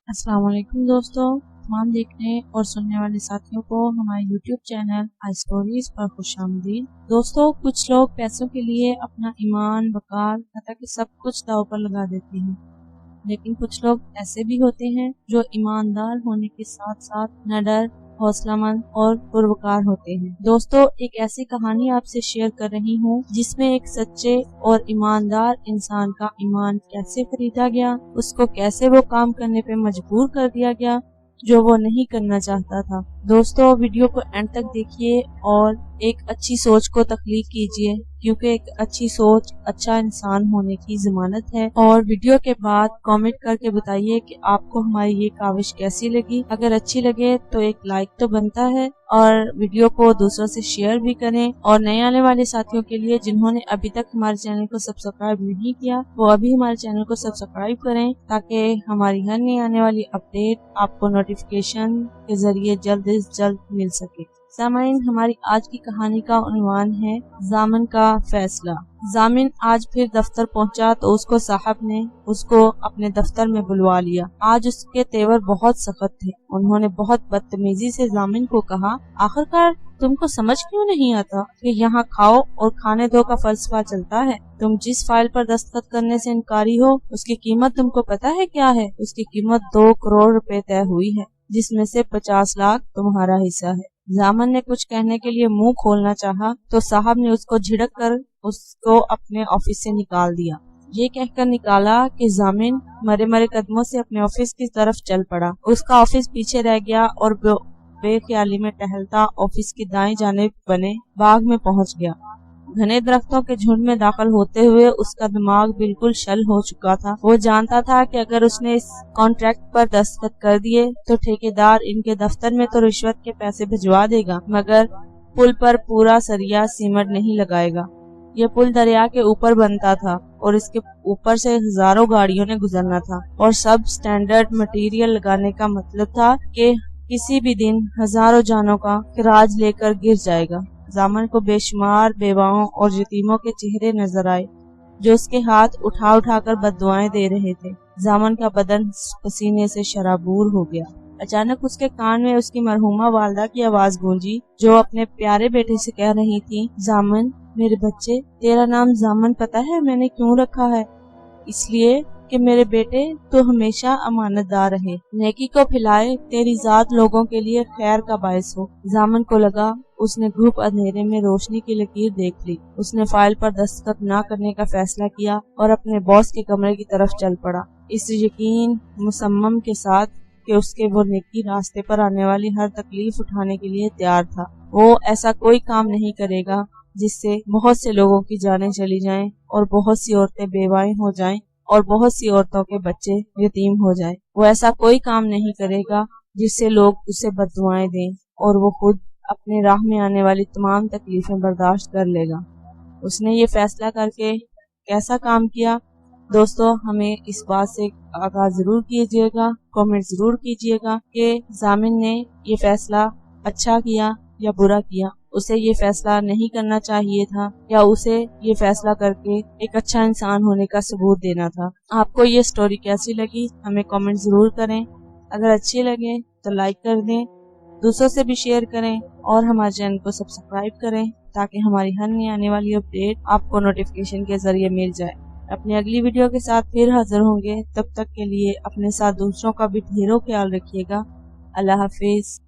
अस्सलाम वालेकुम दोस्तों, तमाम देखने और सुनने वाले साथियों को हमारे YouTube चैनल आई स्टोरीज पर खुशामदीद। दोस्तों, कुछ लोग पैसों के लिए अपना ईमान, वकार, हत्ता कि सब कुछ दांव पर लगा देते हैं, लेकिन कुछ लोग ऐसे भी होते हैं जो ईमानदार होने के साथ साथ निडर, हौसलामंद और पुरवकार होते हैं। दोस्तों, एक ऐसी कहानी आपसे शेयर कर रही हूँ जिसमें एक सच्चे और ईमानदार इंसान का ईमान कैसे खरीदा गया, उसको कैसे वो काम करने पे मजबूर कर दिया गया जो वो नहीं करना चाहता था। दोस्तों, वीडियो को एंड तक देखिए और एक अच्छी सोच को तख्लीक कीजिए, क्योंकि एक अच्छी सोच अच्छा इंसान होने की जमानत है। और वीडियो के बाद कमेंट करके बताइए कि आपको हमारी ये काविश कैसी लगी। अगर अच्छी लगे तो एक लाइक तो बनता है, और वीडियो को दूसरों से शेयर भी करें। और नए आने वाले साथियों के लिए जिन्होंने अभी तक हमारे चैनल को सब्सक्राइब नहीं किया, वो अभी हमारे चैनल को सब्सक्राइब करें, ताकि हमारी हर नई आने वाली अपडेट आपको नोटिफिकेशन के जरिए जल्द से जल्द मिल सके। सामाइन, हमारी आज की कहानी का उन्वान है जामिन का फैसला। जामिन आज फिर दफ्तर पहुंचा तो उसको साहब ने उसको अपने दफ्तर में बुलवा लिया। आज उसके तेवर बहुत सख्त थे। उन्होंने बहुत बदतमीजी से जामिन को कहा, आखिरकार तुमको समझ क्यों नहीं आता कि यहाँ खाओ और खाने दो का फलसफा चलता है। तुम जिस फाइल पर दस्तखत करने से इनकारी हो, उसकी कीमत तुमको पता है क्या है? उसकी कीमत 2 करोड़ रुपए तय हुई है, जिसमें से 50 लाख तुम्हारा हिस्सा है। जामिन ने कुछ कहने के लिए मुंह खोलना चाहा तो साहब ने उसको झिड़क कर उसको अपने ऑफिस से निकाल दिया। ये कहकर निकाला कि जामिन मरे मरे कदमों से अपने ऑफिस की तरफ चल पड़ा। उसका ऑफिस पीछे रह गया और बेख्याली में टहलता ऑफिस की दाएं जानिब बने बाग में पहुंच गया। घने दरख्तों के झुंड में दाखिल होते हुए उसका दिमाग बिल्कुल शल हो चुका था। वो जानता था कि अगर उसने इस कॉन्ट्रैक्ट पर दस्तखत कर दिए तो ठेकेदार इनके दफ्तर में तो रिश्वत के पैसे भिजवा देगा, मगर पुल पर पूरा सरिया सीमेंट नहीं लगाएगा। ये पुल दरिया के ऊपर बनता था और इसके ऊपर से हजारों गाड़ियों ने गुजरना था, और सब स्टैंडर्ड मटेरियल लगाने का मतलब था कि किसी भी दिन हजारों जानों का खराज लेकर गिर जाएगा। जामिन को बेशुमार बेवाओं और यतीमों के चेहरे नजर आए जो उसके हाथ उठा उठा कर बद्दुआएं दे रहे थे। जामिन का बदन पसीने से शराबूर हो गया। अचानक उसके कान में उसकी मरहुमा वालदा की आवाज गूंजी, जो अपने प्यारे बेटे से कह रही थी, जामिन मेरे बच्चे, तेरा नाम जामिन पता है मैंने क्यों रखा है? इसलिए कि मेरे बेटे तो हमेशा अमानतदार रहे, नेकी को फैलाए, तेरी जात लोगों के लिए खैर का बायस हो। जामिन को लगा उसने घुप अंधेरे में रोशनी की लकीर देख ली। उसने फाइल पर दस्तखत न करने का फैसला किया और अपने बॉस के कमरे की तरफ चल पड़ा, इस यकीन मुसम्मम के साथ कि उसके वो नेकी रास्ते पर आने वाली हर तकलीफ उठाने के लिए तैयार था। वो ऐसा कोई काम नहीं करेगा जिससे बहुत से लोगों की जानें चली जाएं और बहुत सी औरतें बेवाएं हो जाएं और बहुत सी औरतों के बच्चे यतीम हो जाएं। वो ऐसा कोई काम नहीं करेगा जिससे लोग उसे बद्दुआएं दें, और वो खुद अपने राह में आने वाली तमाम तकलीफें बर्दाश्त कर लेगा। उसने ये फैसला करके कैसा काम किया? दोस्तों, हमें इस बात से आगाह जरूर कीजिएगा, कमेंट जरूर कीजिएगा कि जामिन ने ये फैसला अच्छा किया या बुरा किया। उसे ये फैसला नहीं करना चाहिए था, या उसे ये फैसला करके एक अच्छा इंसान होने का सबूत देना था। आपको ये स्टोरी कैसी लगी हमें कमेंट जरूर करें। अगर अच्छी लगे तो लाइक कर दें, दूसरों से भी शेयर करें और हमारे चैनल को सब्सक्राइब करें, ताकि हमारी हर नई आने वाली अपडेट आपको नोटिफिकेशन के जरिए मिल जाए। अपनी अगली वीडियो के साथ फिर हाजिर होंगे। तब तक के लिए अपने साथ दूसरों का भी ढेरों ख्याल रखिएगा। अल्लाह हाफिज।